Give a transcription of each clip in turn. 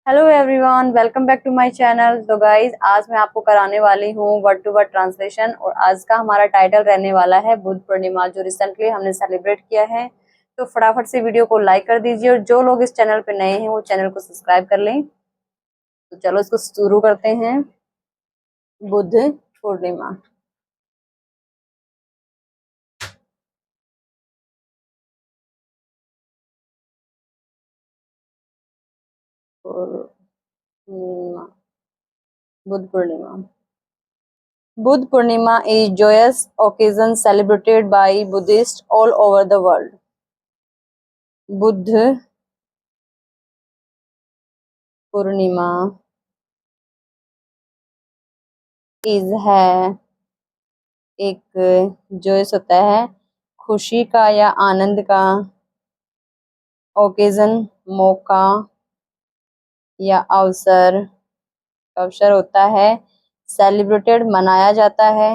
Hello everyone, welcome back to my channel. तो guys, आज मैं आपको कराने वाली हूँ वर्ड टू वर्ड ट्रांसलेशन और आज का हमारा टाइटल रहने वाला है बुद्ध पूर्णिमा, जो रिसेंटली हमने सेलिब्रेट किया है। तो फटाफट से वीडियो को लाइक कर दीजिए और जो लोग इस चैनल पे नए हैं वो चैनल को सब्सक्राइब कर लें। तो चलो इसको शुरू करते हैं। बुद्ध पूर्णिमा। पूर्णिमा, Buddha Purnima. Buddha Purnima is joyous occasion celebrated by Buddhists all over the world. Buddha Purnima is है एक जोश होता है, खुशी का या आनंद का। ओकेजन, मौका या अवसर, अवसर होता है। सेलिब्रेटेड, मनाया जाता है।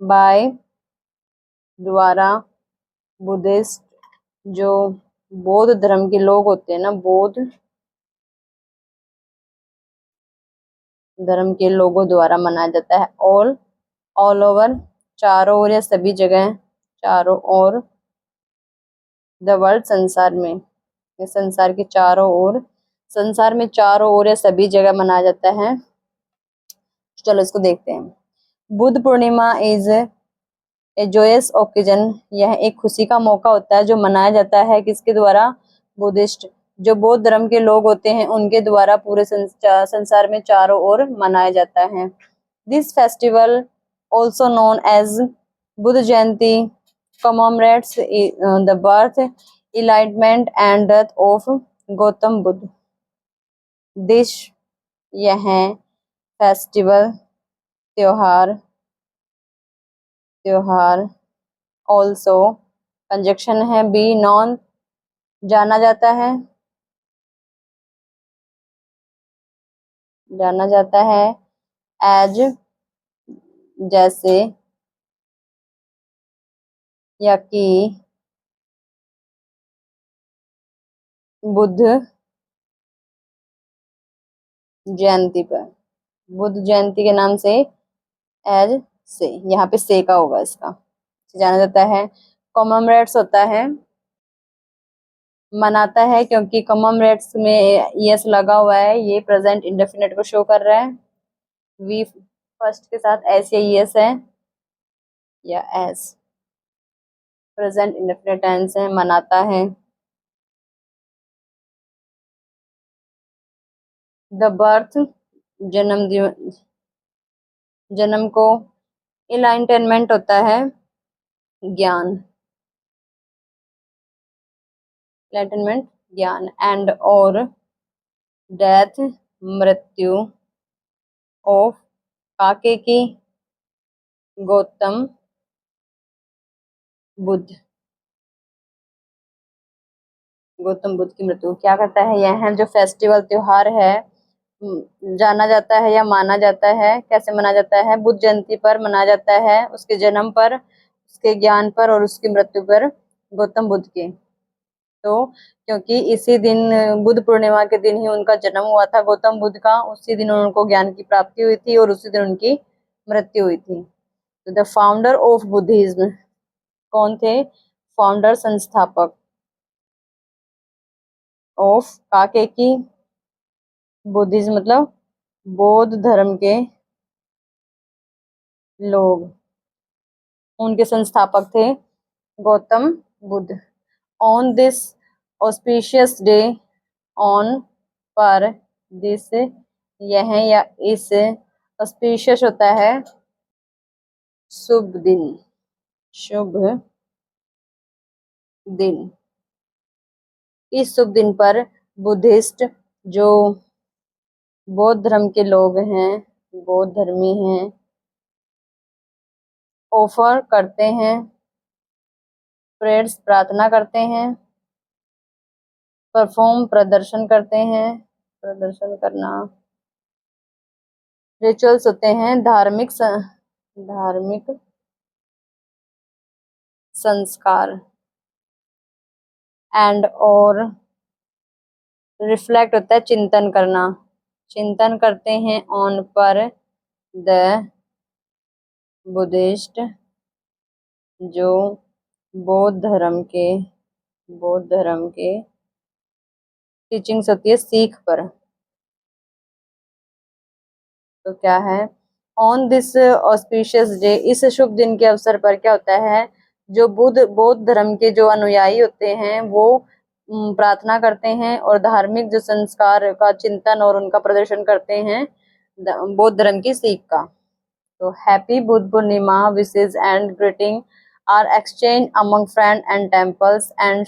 बाय, द्वारा। बुद्धिस्ट, जो बौद्ध धर्म के लोग होते हैं ना, बौद्ध धर्म के लोगों द्वारा मनाया जाता है। ऑल ओवर, चारों ओर या सभी जगह, चारों ओर। द वर्ल्ड, संसार में, या संसार के चारों ओर, संसार में चारों ओर या सभी जगह मनाया जाता है। चलो इसको देखते हैं। Buddha Purnima is a Joyce occasion, यह एक खुशी का मौका होता है जो मनाया जाता है किसके द्वारा? बुद्धिस्ट, जो बौद्ध धर्म के लोग होते हैं उनके द्वारा पूरे संसार में चारों ओर मनाया जाता है। This festival also known as Buddha Jayanti commemorates the birth, enlightenment and death of Gautam Buddha. This, यह फेस्टिवल, त्योहार, त्योहार। ऑल्सो, कंजक्शन है बी, नॉन, जाना जाता है, जाना जाता है। एज, जैसे, या कि। बुद्ध जयंती पर, बुद्ध जयंती के नाम से, एज से, यहाँ पे से का होगा इसका, जाना जाता है। कॉममरेट्स होता है, मनाता है, क्योंकि कॉममरेट्स में यस लगा हुआ है, ये प्रेजेंट इंडेफिनिट को शो कर रहा है। वी फर्स्ट के साथ एस या यस है, या एस, प्रेजेंट इंडेफिनिट टेंस है, मनाता है। द बर्थ, जन्म, जन्म को। इलाइटनमेंट होता है ज्ञान, इलाइटनमेंट ज्ञान। एंड, और। डेथ, मृत्यु। ऑफ, काके की। गौतम बुद्ध, गौतम बुद्ध की मृत्यु। क्या करता है यह जो फेस्टिवल, त्योहार है, जाना जाता है या माना जाता है। कैसे मनाया जाता है? बुद्ध जयंती पर मनाया जाता है, उसके जन्म पर, उसके ज्ञान पर और उसकी मृत्यु पर, गौतम बुद्ध के। तो क्योंकि इसी दिन, बुद्ध पूर्णिमा के दिन ही उनका जन्म हुआ था, गौतम बुद्ध का, उसी दिन उनको ज्ञान की प्राप्ति हुई थी और उसी दिन उनकी मृत्यु हुई थी। तो द फाउंडर ऑफ बुद्धिज्म, कौन थे? फाउंडर, संस्थापक। ऑफ, काके की। बुद्धिज्म मतलब बौद्ध धर्म के लोग, उनके संस्थापक थे Gautam Buddha. On this auspicious day, on, पर, दिस, यह या इस, ऑस्पिशियस होता है शुभ दिन, शुभ दिन। इस शुभ दिन पर बुद्धिस्ट, जो बौद्ध धर्म के लोग हैं, बौद्ध धर्मी हैं, ऑफर करते हैं, प्रेयर्स, प्रार्थना करते हैं, परफॉर्म, प्रदर्शन करते हैं, प्रदर्शन करना। रिचुअल्स होते हैं धार्मिक धार्मिक संस्कार। एंड और रिफ्लेक्ट होता है चिंतन करना, चिंतन करते हैं ऑन पर द बुद्धिस्ट, जो बौद्ध धर्म के टीचिंग्स होती है सीख पर। तो क्या है, ऑन दिस ऑस्पिशियस डे, इस शुभ दिन के अवसर पर क्या होता है, जो बौद्ध धर्म के जो अनुयायी होते हैं वो प्रार्थना करते हैं और धार्मिक जो संस्कार का चिंतन और उनका प्रदर्शन करते हैं बौद्ध धर्म की सीख का। तो happy Buddha Purnima wishes and greeting are exchange among friend and temples and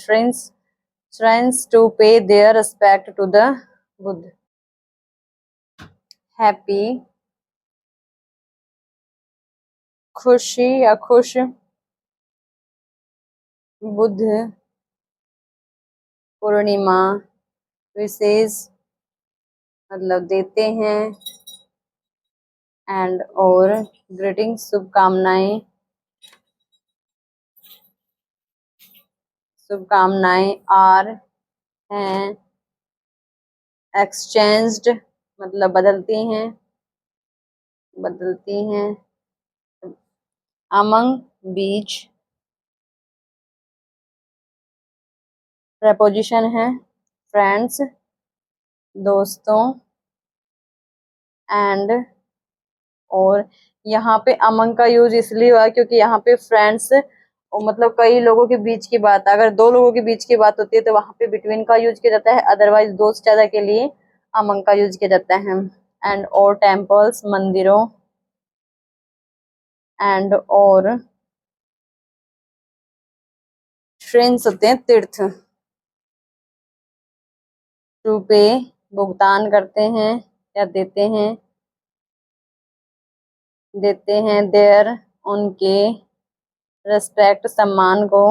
shrines to pay their respect to the Buddha. Happy खुशी या खुश बुद्ध पूर्णिमा विशेष मतलब देते हैं एंड और ग्रीटिंग शुभकामनाएं आर हैं एक्सचेंज्ड मतलब बदलती हैं अमंग बीच प्रपोजिशन है फ्रेंड्स दोस्तों एंड और यहाँ पे अमंग का यूज इसलिए हुआ क्योंकि यहाँ पे फ्रेंड्स मतलब कई लोगों के बीच की बात, अगर दो लोगों के बीच की बात होती है तो वहां पे बिटवीन का यूज किया जाता है, अदरवाइज दोस्त ज्यादा के लिए अमंग का यूज किया जाता है। एंड और टेम्पल्स मंदिरों एंड और श्रेन्स होते हैं तीर्थ, टू पे भुगतान करते हैं या देते हैं देयर उनके रेस्पेक्ट सम्मान को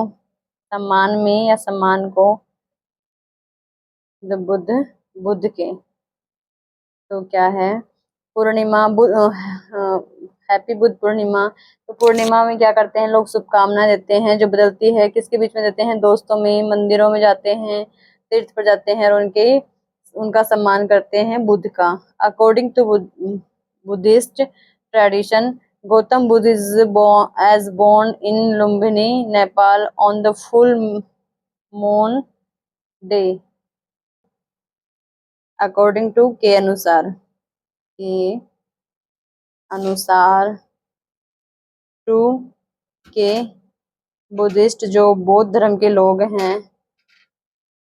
द बुद्ध के। तो क्या है पूर्णिमा हैप्पी बुद्ध पूर्णिमा। तो पूर्णिमा में क्या करते हैं लोग, शुभकामनाएं देते हैं जो बदलती है किसके बीच में देते हैं, दोस्तों में, मंदिरों में जाते हैं, तीर्थ पर जाते हैं और उनका सम्मान करते हैं बुद्ध का। According to Buddhist tradition Gautam Buddha is born in Lumbini Nepal on the full moon day. According to के अनुसार टू के बुद्धिस्ट जो बौद्ध धर्म के लोग हैं,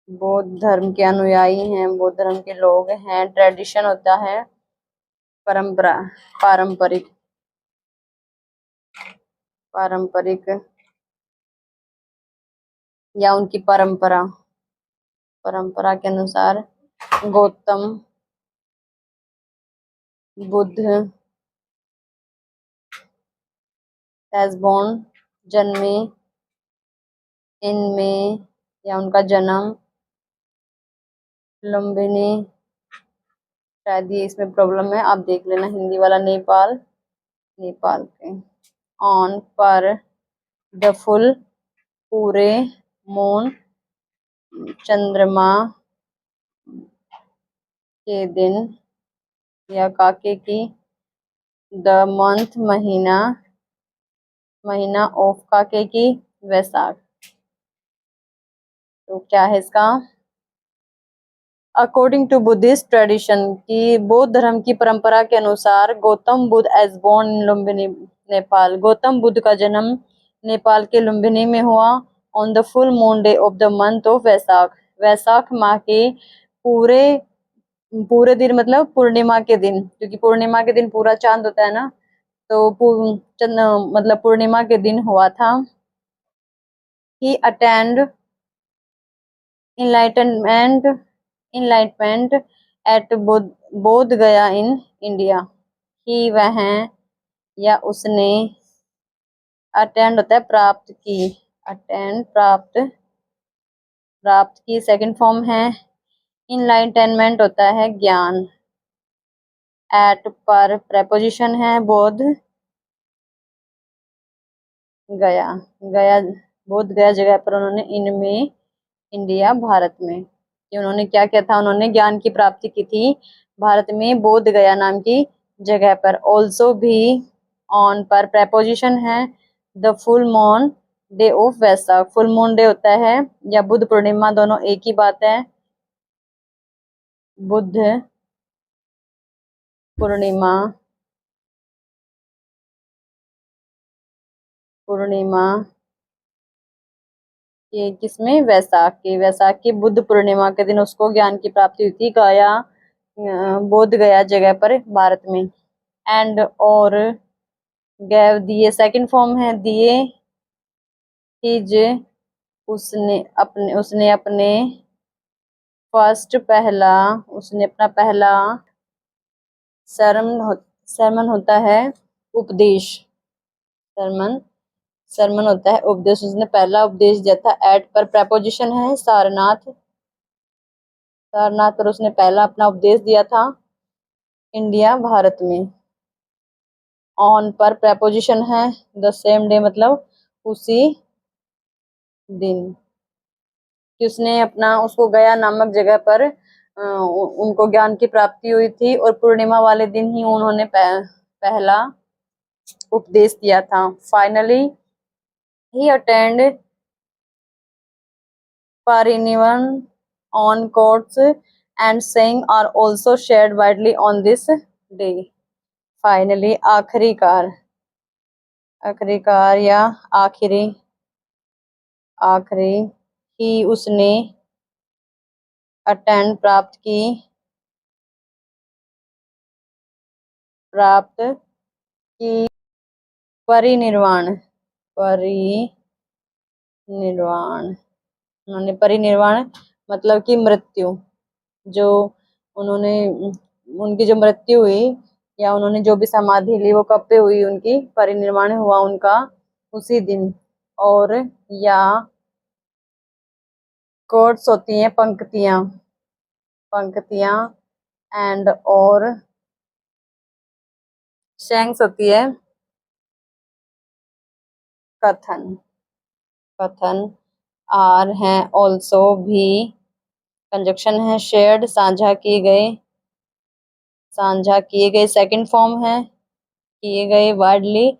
बौद्ध धर्म के अनुयायी हैं, बौद्ध धर्म के लोग हैं, ट्रेडिशन होता है पारंपरिक या उनकी परंपरा के अनुसार गौतम बुद्ध एज बोर्न जन्मे इनमें या उनका जन्म लुम्बिनी, शायद ये इसमें प्रॉब्लम है, आप देख लेना हिंदी वाला, नेपाल के ऑन पर द फुल पूरे मून चंद्रमा के दिन या काके की द मंथ महीना ऑफ काके की वैशाख। तो क्या है इसका, अकॉर्डिंग टू बुद्धिस्ट ट्रेडिशन की बौद्ध धर्म की परंपरा के अनुसार Gautam Buddha as born in Lumbini Nepal, Gautam Buddha का जन्म नेपाल के लुम्बिनी में हुआ on the full moon day of the month of Vaishakh माह के पूरे दिन मतलब पूर्णिमा के दिन, क्योंकि पूर्णिमा के दिन पूरा चांद होता है ना, तो मतलब पूर्णिमा के दिन हुआ था। ही अटेंड इनलाइटमेंट एट बोध गया इन इंडिया। ही वह या उसने अटेंड होता है प्राप्त की सेकंड फॉर्म है। इनलाइटनमेंट होता है ज्ञान। एट पर प्रेपोजिशन है, बोध गया बोध गया जगह पर उन्होंने इंडिया भारत में, कि उन्होंने क्या किया था, उन्होंने ज्ञान की प्राप्ति की थी भारत में बोध गया नाम की जगह पर। ऑल्सो भी ऑन पर preposition है the full moon day of Vaisakh. Full moon day होता है या बुद्ध पूर्णिमा, दोनों एक ही बात है। बुद्ध पूर्णिमा, पूर्णिमा ये किसमें, वैसाख की बुद्ध पूर्णिमा के दिन उसको ज्ञान की प्राप्ति हुई थी गया, बोध गया जगह पर भारत में। एंड और गैव दिए सेकंड फॉर्म है दिए, हिज उसने अपने फर्स्ट पहला, उसने अपना पहला सरमन होता है उपदेश, सरमन सरमन होता है उपदेश, उसने पहला उपदेश दिया था। एट पर preposition है सारनाथ, सारनाथ पर उसने पहला अपना उपदेश दिया था इंडिया भारत में। ऑन पर preposition है द सेम डे, मतलब उसी दिन, कि उसने अपना उसको गया नामक जगह पर उनको ज्ञान की प्राप्ति हुई थी और पूर्णिमा वाले दिन ही उन्होंने पहला उपदेश दिया था। Finally he attend Parinivan on courts and saying are also shared widely on this day. Finally, आखिरीकार, आखिरीकार या आखिरी, आखिरी ही उसने अटेंड प्राप्त की, प्राप्त की परिनिर्वाण, परिनिर्वाण, उन्होंने परिनिर्वाण मतलब कि मृत्यु, जो उन्होंने उनकी जो मृत्यु हुई या उन्होंने जो भी समाधि ली वो कब पे हुई, उनकी परिनिर्वाण हुआ उनका उसी दिन। और या कोट्स होती हैं पंक्तियां, पंक्तियां एंड और शैंक्स होती है कथन, कथन। आर हैं ऑल्सो भी कंजक्शन है शेयर्ड साझा किए गए, साझा किए गए सेकंड फॉर्म है किए गए। वाइडली,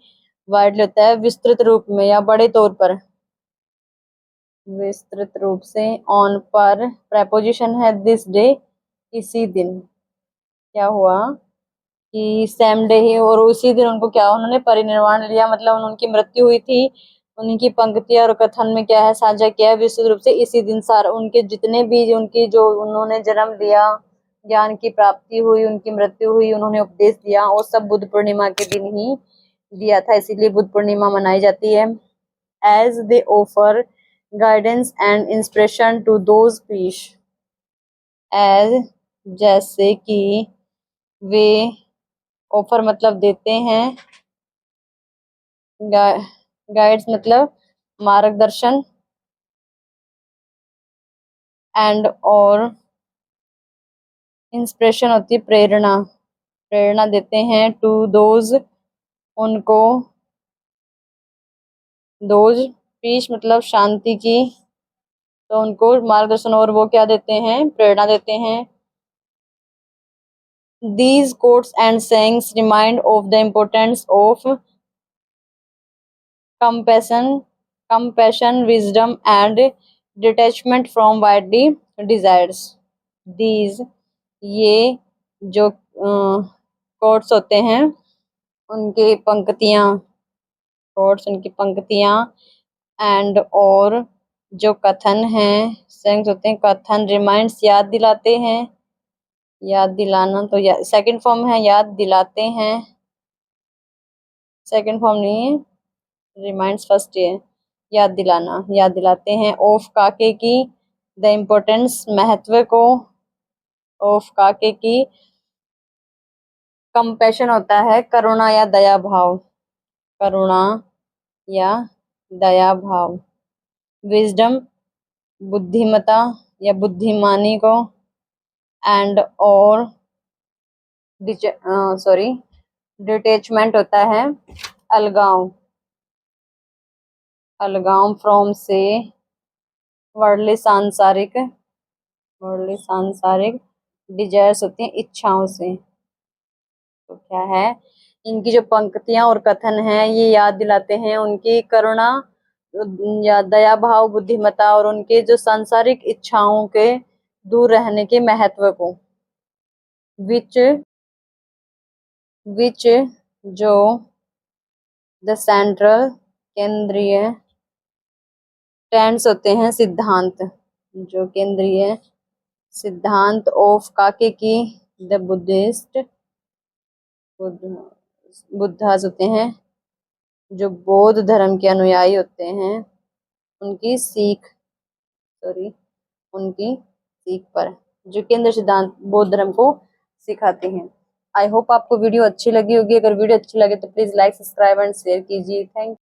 वाइडली होता है विस्तृत रूप में या बड़े तौर पर, विस्तृत रूप से। ऑन पर preposition है दिस डे, इसी दिन। क्या हुआ कि सेम डे ही और उसी दिन उनको क्या, उन्होंने परिनिर्वाण लिया, मतलब उनकी मृत्यु हुई थी। उन्हीं की पंक्तियां और कथन में क्या है साझा किया है विस्तृत रूप से इसी दिन। सारा उनके जितने भी उनकी जो उन्होंने जन्म लिया, ज्ञान की प्राप्ति हुई, उनकी मृत्यु हुई, उन्होंने उपदेश दिया, वो सब बुद्ध पूर्णिमा के दिन ही दिया था, इसीलिए बुद्ध पूर्णिमा मनाई जाती है। As they offer guidance and inspiration to those peace, as जैसे कि वे, ऑफर मतलब देते हैं, गाइड्स मतलब मार्गदर्शन, एंड और इंस्पिरेशन होती है प्रेरणा, प्रेरणा देते हैं टू दोज उनको, दोज पीस मतलब शांति की, तो उनको मार्गदर्शन और वो क्या देते हैं, प्रेरणा देते हैं। These quotes and sayings remind of the importance of compassion, wisdom, and detachment from worldly desires. These ये जो quotes होते हैं, उनकी पंक्तियां, quotes उनकी पंक्तियां, एंड और जो कथन हैं, sayings होते हैं, कथन रिमाइंड्स याद दिलाते हैं, याद दिलाना तो सेकंड फॉर्म है याद दिलाते हैं, सेकंड फॉर्म नहीं है, रिमाइंड्स फर्स्ट है, याद दिलाना, याद दिलाते हैं। ऑफ काके की द इम्पोर्टेंस महत्व को, ऑफ काके की। कंपैशन होता है करुणा या दया भाव, करुणा या दया भाव। विजडम बुद्धिमता या बुद्धिमानी को, एंड और सॉरी डिटैचमेंट होता है अलगाव, अलगाव फ्रॉम से वर्ल्डली सांसारिक, वर्ल्डली सांसारिक डिजायर्स होती हैं इच्छाओं से। तो क्या है, इनकी जो पंक्तियां और कथन हैं ये याद दिलाते हैं उनकी करुणा या दया भाव, बुद्धिमत्ता और उनके जो सांसारिक इच्छाओं के दूर रहने के महत्व को। विच विच जो द सेंट्रल केंद्रीय टेंस होते हैं सिद्धांत, जो केंद्रीय सिद्धांत ऑफ काके की द बुद्धिस्ट बुद्धास होते हैं, जो बौद्ध धर्म के अनुयायी होते हैं उनकी सीख, सॉरी उनकी सीख पर, जो केंद्र सिद्धांत बौद्ध धर्म को सिखाते हैं। आई होप आपको वीडियो अच्छी लगी होगी। अगर वीडियो अच्छी लगे तो please like, subscribe and share कीजिए। थैंक